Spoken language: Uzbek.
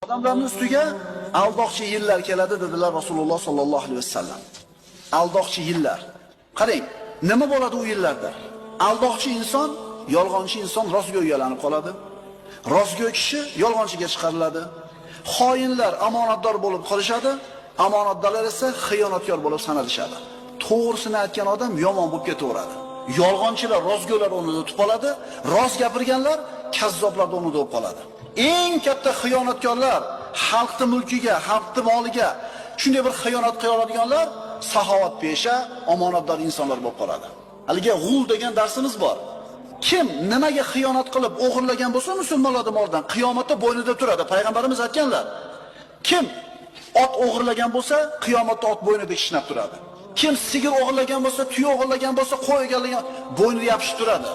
Odamlarning ustiga aldoqchi yillar keladi dedilar Rasululloh sollallohu alayhi vasallam. Aldoqchi yillar. Qarang, nima bo'ladi u yillarda? Aldoqchi inson, yolg'onchi inson rostga uyalanib qoladi. Rostgo'y kishi yolg'onchiga chiqariladi. Xoinlar omonatdor bo'lib qolishadi, omonatdorlar esa xiyonatkor bo'lib sanalishadi. To'g'risini aytgan odam yomon bo'lib ketaveradi. Yolg'onchilar rostgo'ylar o'rnida o'tib qoladi, rost gapirganlar kazzoblar o'rnida bo'lib qoladi. Eng katta xiyonatkorlar xalqning mulkiga, xalqning moliga shunday bir xiyonat qila oladiganlar saxovatpesha, omonatdor insonlar bo'lib qoladi. Haliga g'ul degan darsimiz bor. Kim nimaga xiyonat qilib o'g'irlagan bo'lsa musulmonlarning molidan qiyomatda bo'ynida turadi. Payg'ambarimiz aytganlar. Kim ot o'g'irlagan bo'lsa, qiyomatda ot bo'ynida kishnab turadi. Kim sigir o'g'irlagan bo'lsa, tuya o'g'irlagan bo'lsa, qo'y egallagan bo'ynida yopishib turadi.